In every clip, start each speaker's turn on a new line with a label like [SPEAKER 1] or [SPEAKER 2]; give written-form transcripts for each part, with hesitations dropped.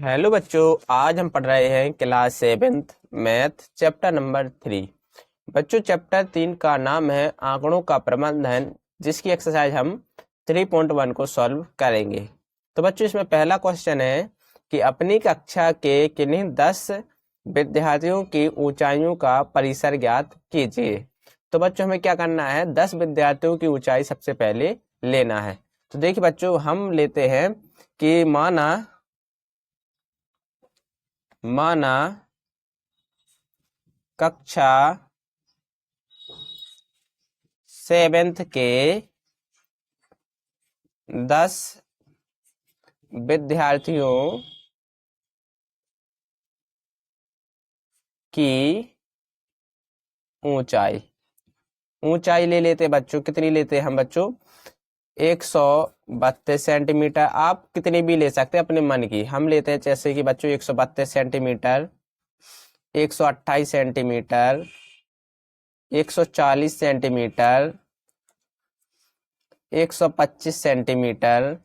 [SPEAKER 1] Hello बच्चों, आज हम पढ़ रहे हैं class 7th math chapter number 3। बच्चों, चैप्टर 3 का नाम है आंकड़ों का प्रबंधन, जिसकी एक्सरसाइज हम 3.1 को सॉल्व करेंगे। तो बच्चों, इसमें पहला क्वेश्चन है कि अपनी कक्षा के किन्हीं 10 विद्यार्थियों की ऊंचाइयों का परिसर ज्ञात कीजिए। तो बच्चों, हमें क्या करना है, 10 विद्यार्थियों की ऊंचाई सबसे पहले लेना है। तो देखिए बच्चों, हम लेते हैं कि माना कक्षा 7th के 10 विद्यार्थियों की ऊंचाई ले लेते बच्चों। कितनी लेते हैं हम बच्चों? 132 सेंटीमीटर। आप कितनी भी ले सकते हैं अपने मन की। हम लेते हैं जैसे कि बच्चों 132 centimetre, 128 centimetre, 140 centimetre, 125 centimetre,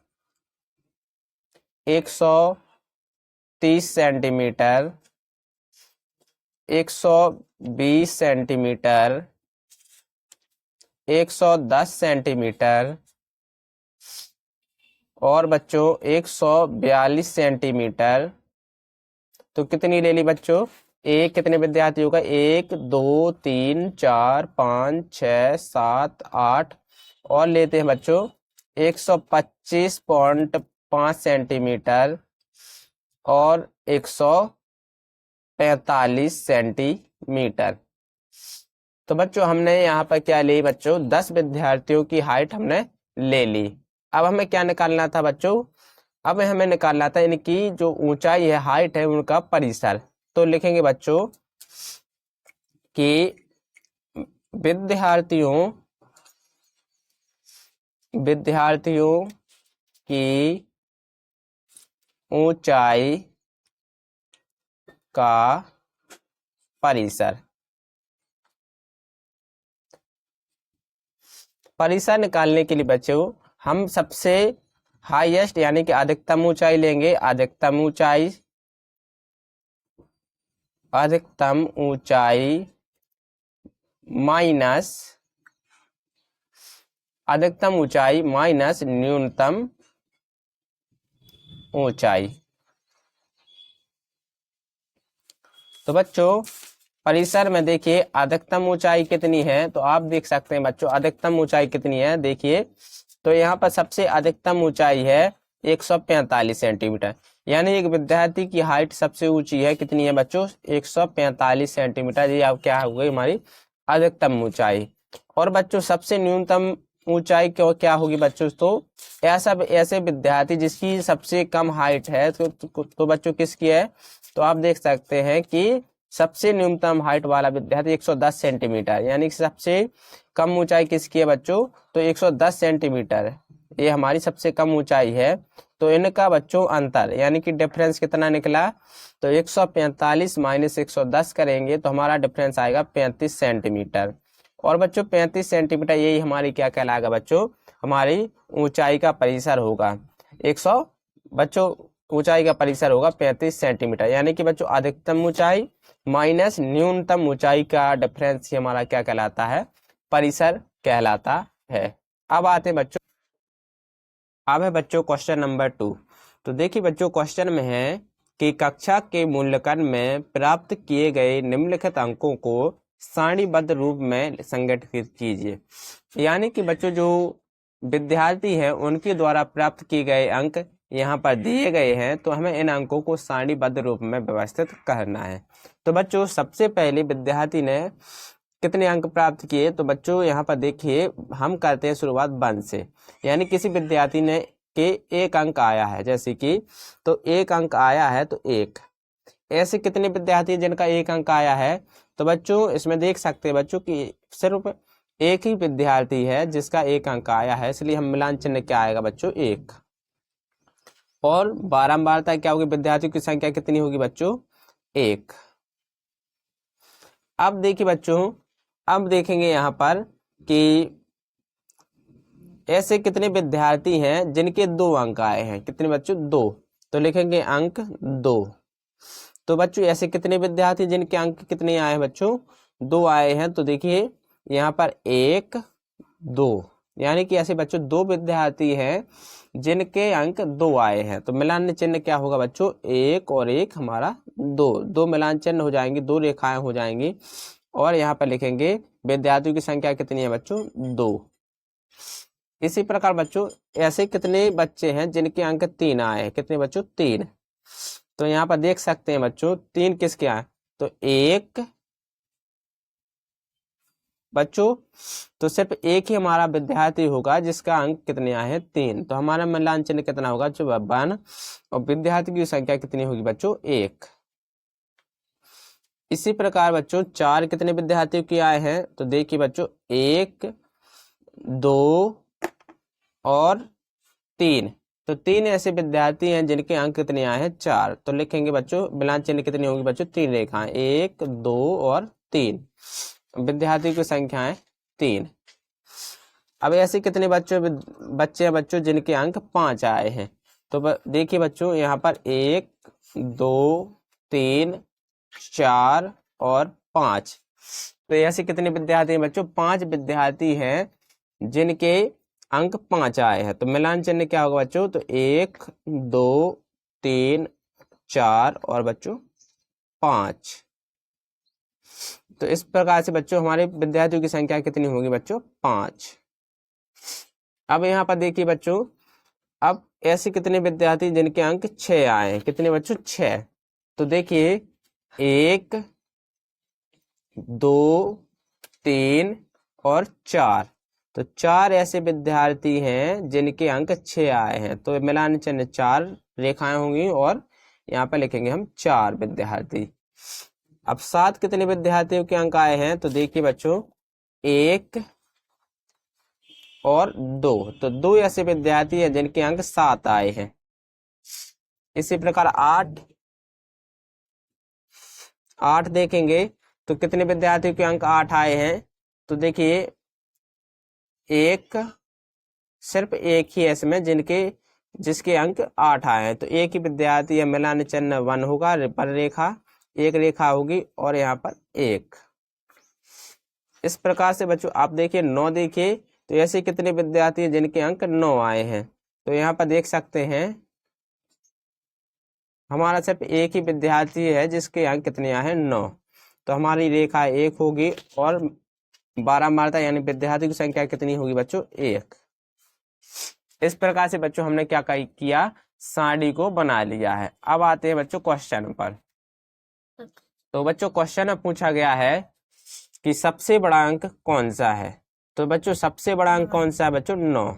[SPEAKER 1] 130 centimetre, 120 centimetre, 110 centimetre और बच्चों 142 सेंटीमीटर। तो कितनी ले ली बच्चों? एक कितने विद्यार्थियों का? 1 2 3 4 5 6 7 8 और लेते हैं बच्चों 125.5 सेंटीमीटर और 145 सेंटीमीटर। तो बच्चों, हमने यहाँ पर क्या ली बच्चों? 10 विद्यार्थियों की हाइट हमने ले ली। अब हमें क्या निकालना था बच्चों? अब हमें निकालना था इनकी जो ऊंचाई है, हाइट है, उनका परिसर। तो लिखेंगे बच्चों कि विद्यार्थियों की ऊंचाई का परिसर निकालने के लिए बच्चों हम सबसे हाईएस्ट यानी कि अधिकतम ऊंचाई लेंगे। अधिकतम ऊंचाई माइनस न्यूनतम ऊंचाई। तो बच्चों, परिसर में देखिए अधिकतम ऊंचाई कितनी है, तो आप देख सकते हैं बच्चों अधिकतम ऊंचाई कितनी है। देखिए, तो यहाँ पर सबसे अधिकतम ऊंचाई है 145 सेंटीमीटर, यानी एक विद्यार्थी की हाइट सबसे ऊंची है। कितनी है बच्चों? 145 सेंटीमीटर। ये अब क्या हो गई हमारी अधिकतम ऊंचाई। और बच्चों सबसे न्यूनतम ऊंचाई क्या होगी बच्चों? तो ऐसे विद्यार्थी जिसकी सबसे कम हाइट है, तो बच्चों किसकी है? तो आप देख सकते हैं कि सबसे न्यूनतम हाइट वाला विद्यार्थी 110 सेंटीमीटर, यानी कि सबसे कम ऊंचाई किसकी है बच्चों? तो 110 सेंटीमीटर, ये हमारी सबसे कम ऊंचाई है। तो इनका बच्चों अंतर यानी कि डिफरेंस कितना निकला? तो 145 माइनस 110 करेंगे तो हमारा डिफरेंस आएगा 35 सेंटीमीटर। और बच्चों 35 सेंटीमीटर यही हमारी क्या कहलाएगा बच्चों? हमारी ऊंचाई का परिसर होगा। 100 बच्चों ऊंचाई का परिसर होगा 35 सेंटीमीटर, यानी कि बच्चों अधिकतम ऊंचाई माइनस न्यूनतम ऊंचाई का डिफरेंस ही हमारा क्या कहलाता है? परिसर कहलाता है। अब आते हैं बच्चों, अब है बच्चों क्वेश्चन नंबर 2। तो देखिए बच्चों, क्वेश्चन में है कि कक्षा के मूल्यांकन में प्राप्त किए गए निम्नलिखित अंकों को सारणीबद्ध रूप में संगठित कीजिए। यानी कि बच्चों जो विद्यार्थी हैं उनके द्वारा प्राप्त किए गए अंक यहाँ पर दिए गए हैं, तो हमें इन अंकों को सारणीबद्ध रूप में व्यवस्थित करना है। तो बच्चों सबसे पहले विद्यार्थी ने कितने अंक प्राप्त किए? तो बच्चों यहाँ पर देखिए, हम करते हैं शुरुआत 1 से, यानी किसी विद्यार्थी ने के 1 अंक आया है, जैसे कि तो 1 अंक आया है तो 1। ऐसे कितने विद्यार्थी जिनका 1 अंक आया है? तो बच्चों इसमें देख सकते हैं बच्चों कि सिर्फ एक ही विद्यार्थी है जिसका 1 अंक आया है, इसलिए हम मिलान चिन्ह क्या आएगा बच्चों? 1। और बारंबारता क्या होगी? विद्यार्थियों की संख्या कितनी होगी बच्चों? 1। अब देखिए बच्चों, अब देखेंगे यहाँ पर कि ऐसे कितने विद्यार्थी हैं जिनके 2 अंक आए हैं। कितने बच्चों? 2। तो लिखेंगे अंक 2। तो बच्चों ऐसे कितने विद्यार्थी जिनके अंक कितने आए हैं बच्चों? 2 आए हैं। तो देखिए यहाँ पर 1 2, यानी कि ऐसे बच्चों 2 विद्यार्थी हैं जिनके अंक 2 आए हैं। तो मिलान चिन्ह क्या होगा बच्चों? 1 और 1 हमारा 2, 2 मिलान चिन्ह हो जाएंगे, 2 रेखाएं हो जाएंगी और यहाँ पर लिखेंगे विद्यार्थियों की संख्या कितनी है बच्चों? 2। इसी प्रकार बच्चों ऐसे कितने बच्चे हैं जिनके अंक 3 आए हैं? कितने बच्चों? 3। तो यहाँ पर देख सकते हैं बच्चों 3 किसके आए? तो 1 बच्चों, तो सिर्फ एक ही हमारा विद्यार्थी होगा जिसका अंक कितने आए हैं? 3। तो हमारा मिलान चिन्ह कितना होगा? 52। और विद्यार्थी की संख्या कितनी होगी बच्चों? 1। इसी प्रकार बच्चों 4 कितने विद्यार्थियों की आए हैं? तो देखिए बच्चों 1 2 और 3। तो 3 ऐसे विद्यार्थी हैं जिनके अंक कितने आए हैं? 4। तो लिखेंगे बच्चों मिलान चिन्ह कितनी होगी बच्चों? 3 रेखाएं, 1 2 और 3। विद्यार्थी की संख्या है 3। अब ऐसे कितने बच्चे हैं बच्चों जिनके अंक 5 आए हैं? तो देखिए बच्चों यहाँ पर 1 2 3 4 और 5। तो ऐसे कितने विद्यार्थी हैं बच्चों? 5 विद्यार्थी हैं जिनके अंक 5 आए हैं। तो मिलान चिन्ह क्या होगा बच्चों? तो 1 2 3 4 और बच्चों 5। तो इस प्रकार से बच्चों हमारे विद्यार्थियों की संख्या कितनी होगी बच्चों? 5। अब यहाँ पर देखिए बच्चों अब ऐसे कितने विद्यार्थी जिनके अंक 6 आए हैं? कितने बच्चों? 6। तो देखिए 1 2 3 और 4। तो 4 ऐसे विद्यार्थी हैं जिनके अंक 6 आए हैं। तो मिलान चिन्ह 4 रेखाएं होंगी और यहाँ पर लिखेंगे हम 4 विद्यार्थी। अब 7 कितने विद्यार्थियों के अंक आए हैं? तो देखिए बच्चों 1 और 2। तो 2 ऐसे विद्यार्थी हैं जिनके अंक 7 आए हैं। इसी प्रकार 8 देखेंगे तो कितने विद्यार्थियों के अंक 8 आए हैं? तो देखिए सिर्फ एक ही है इसमें जिसके अंक 8 आए हैं। तो एक ही विद्यार्थी है, मिलान चिन्ह 1 होगा, पर रेखा एक रेखा होगी और यहाँ पर 1। इस प्रकार से बच्चों आप देखिए 9 देखिए तो ऐसे कितने विद्यार्थी हैं जिनके अंक 9 आए हैं? तो यहाँ पर देख सकते हैं हमारा सिर्फ एक ही विद्यार्थी है जिसके अंक कितने आए हैं? 9। तो हमारी रेखा 1 होगी और 12 मारता यानी विद्यार्थी की संख्या कितनी होगी बच्चों? 1। इस प्रकार से बच्चों हमने क्या किया? सारणी को बना लिया है। अब आते हैं बच्चों क्वेश्चन पर। तो बच्चों क्वेश्चन में पूछा गया है कि सबसे बड़ा अंक कौन सा है? तो बच्चों सबसे बड़ा अंक कौन सा है बच्चों? 9।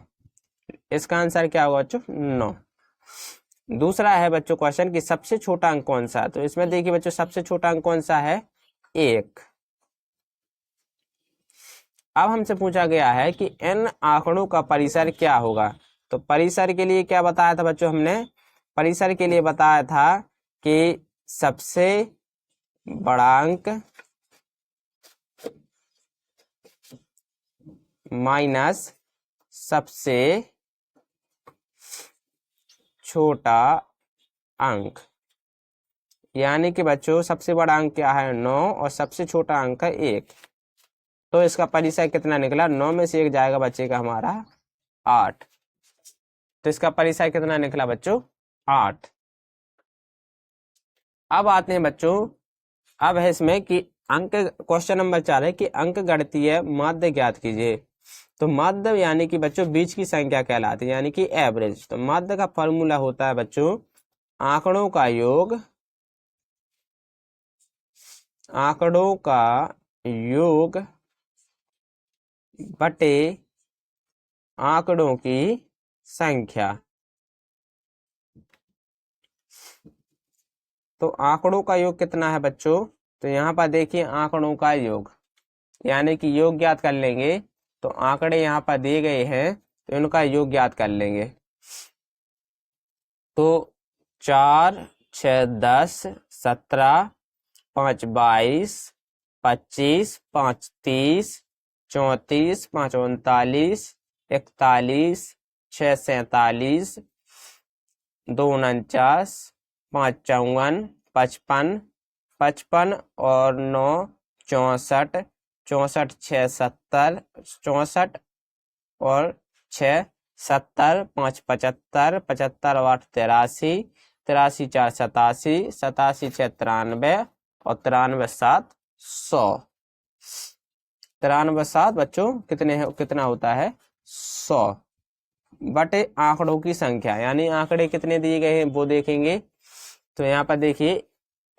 [SPEAKER 1] इसका आंसर क्या होगा बच्चों? 9। दूसरा है बच्चों क्वेश्चन कि सबसे छोटा अंक कौन सा है? तो इसमें देखिए बच्चों सबसे छोटा अंक कौन सा है? 1। अब हमसे पूछा गया है कि n आंकड़ों का परिसर क्या होगा? तो परिसर के लिए क्या बताया था बच्चों हमने? परिसर के लिए बताया था कि सबसे बड़ा अंक माइनस सबसे छोटा अंक, यानी कि बच्चों सबसे बड़ा अंक क्या है? 9 और सबसे छोटा अंक है 1। तो इसका परिसर कितना निकला? 9 में से 1 जाएगा बचेगा हमारा 8। तो इसका परिसर कितना निकला बच्चों? 8। अब आते हैं बच्चों, अब है इसमें कि अंक क्वेश्चन नंबर 4 है कि अंक गणितीय माध्य ज्ञात कीजिए। तो माध्य यानी कि बच्चों बीच की संख्या कहलाती है, यानी कि एवरेज। तो माध्य का फॉर्मूला होता है बच्चों आंकड़ों का योग बटे आंकड़ों की संख्या। तो आंकड़ों का योग कितना है बच्चों? तो यहाँ पर देखिए आंकड़ों का योग यानी कि योग ज्ञात कर लेंगे। तो आंकड़े यहाँ पर दिए गए हैं तो इनका योग ज्ञात कर लेंगे। तो 4 6 10 17 5 22 25 5 30 34 5 39 41 6 47 2 49, 5 54, 55, 55 और 9 64, 64 6 70, 64 और 6 70, 5 75, 75 और 8 83, 83 4 87, 87 6 93 और 93 7 100। 93 7 बच्चों कितना होता है 100 बटे आंकड़ों की संख्या, यानी आंकड़े कितने दिए गए हैं वो देखेंगे। तो यहाँ पर देखिए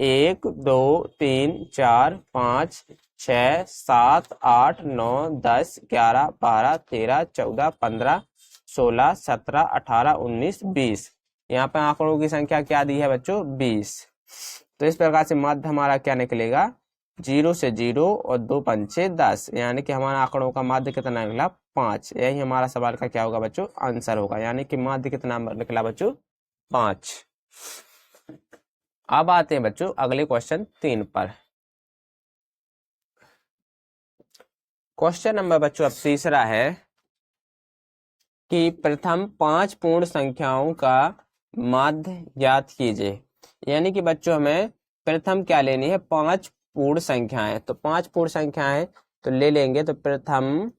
[SPEAKER 1] 1 2 3 4 5 6 7 8 9 10 11 12 13 14 15 16 17 18 19 20। यहाँ पर आंकड़ों की संख्या क्या दी है बच्चों 20। तो इस प्रकार से मध्य हमारा क्या निकलेगा 0 से 0 और 2 पंचे 10, यानी कि हमारा आंकड़ों का माध्य कितना निकला 5। यही हमारा सवाल का क्या होगा बच्चों आंसर होगा, यानी कि माध्य कितना निकला बच्चों 5। अब आते हैं बच्चों अगले क्वेश्चन 3 पर। क्वेश्चन नंबर बच्चों अब तीसरा है कि प्रथम 5 पूर्ण संख्याओं का माध्य ज्ञात कीजिए। यानी कि बच्चों हमें प्रथम क्या लेनी है 5 पूर्ण संख्याएं। तो 5 पूर्ण संख्याएं तो ले लेंगे। तो प्रथम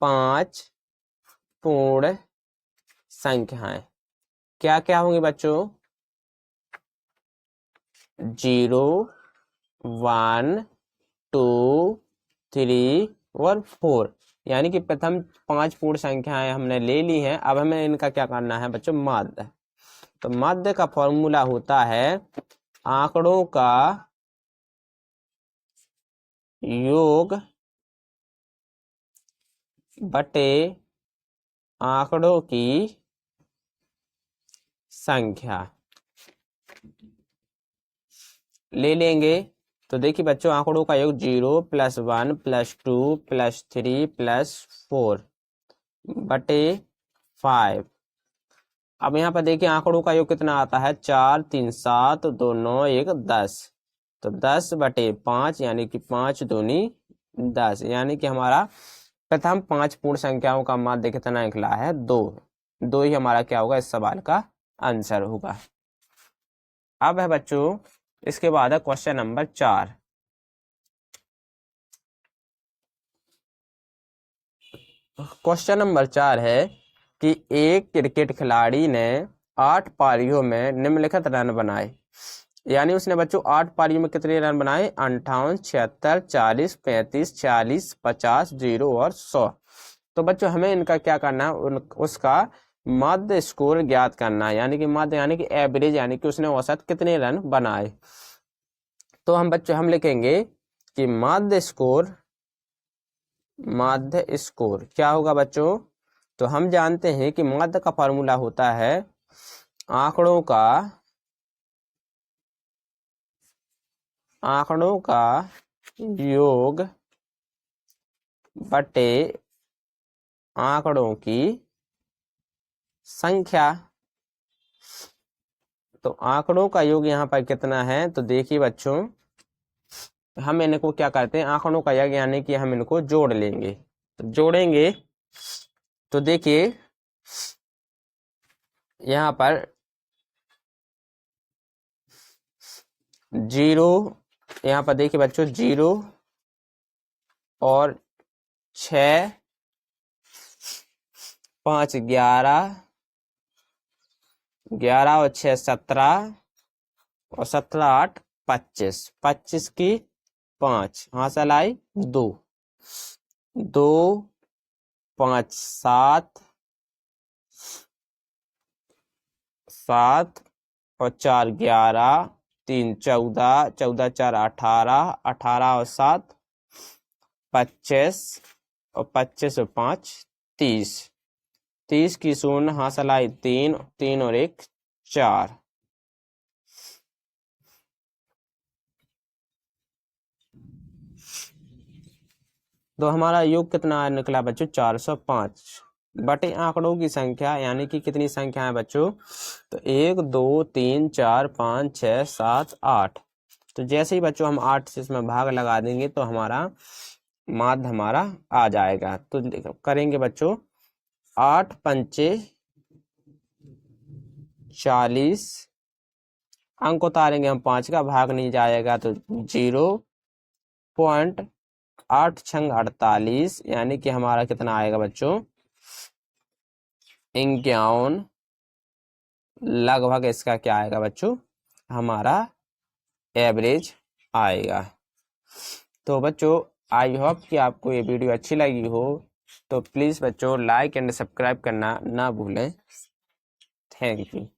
[SPEAKER 1] 5 पूर्ण संख्याएं क्या क्या होंगी बच्चों 0 1 2 3 और 4। यानी कि प्रथम 5 पूर्ण संख्याएं हमने ले ली हैं। अब हमें इनका क्या करना है बच्चों माध्य। तो माध्य का फॉर्मूला होता है आंकड़ों का योग बटे आंकड़ों की संख्या ले लेंगे। तो देखिए बच्चों आंकड़ों का योग 0 + 1 + 2 + 3 + 4 बटे 5। अब यहाँ पर देखिए आंकड़ों का योग कितना आता है 4 3 7 2 9 1 10। तो 10 बटे 5 यानी कि 5 दूनी 10, यानी कि हमारा प्रथम 5 पूर्ण संख्याओं का माध्य कितना निकला है 2। 2 ही हमारा क्या होगा इस सवाल का आंसर होगा। अब है बच्चों इसके बाद है क्वेश्चन नंबर 4। क्वेश्चन नंबर 4 है कि एक क्रिकेट खिलाड़ी ने 8 पारियों में निम्नलिखित रन बनाए। यानी उसने बच्चों 8 पारियों में कितने रन बनाए 58 76 40 35 40 50 0 और 100। तो बच्चों हमें इनका क्या करना है उसका माध्य स्कोर ज्ञात करना है, यानी कि माध्य यानी कि एवरेज, यानी कि उसने औसत कितने रन बनाए। तो हम बच्चों हम लिखेंगे कि माध्य स्कोर क्या होगा बच्चों। तो हम जानते हैं कि माध्य का फॉर्मूला होता है आंकड़ों का योग बटे आंकड़ों की संख्या। तो आंकड़ों का योग यहाँ पर कितना है तो देखिए बच्चों हम इनको क्या करते हैं आंकड़ों का योग यानी कि हम इनको जोड़ लेंगे। तो जोड़ेंगे तो देखिए यहाँ पर 0, यहाँ पर देखिए बच्चों 0 और 6 5 11, 11 और 6 17 और 17 8 25, 25 की 5 हासिल आई 2, 2 5 7, 7 और 4 11, 3 14, 14 4 18, 18 और 7 25 और 25 और 5 30, 30 की 0 हासिल आई 3, 3 और 1 4। तो हमारा योग कितना निकला बच्चों 405 बटे आंकड़ों की संख्या, यानी कि कितनी संख्या है बच्चों तो 1 2 3 4 5 6 7 8। तो जैसे ही बच्चों हम 8 से इसमें भाग लगा देंगे तो हमारा माध्य हमारा आ जाएगा। तो करेंगे बच्चों 8 पंचे 40 अंक उतारेंगे हम 5 का, भाग नहीं जाएगा तो 0.8 यानी कि हमारा कितना आएगा बच्चों 51। लगभग इसका क्या आएगा बच्चों हमारा एवरेज आएगा। तो बच्चों आई होप कि आपको ये वीडियो अच्छी लगी हो, तो प्लीज़ बच्चों लाइक एंड सब्सक्राइब करना ना भूलें। Thank you.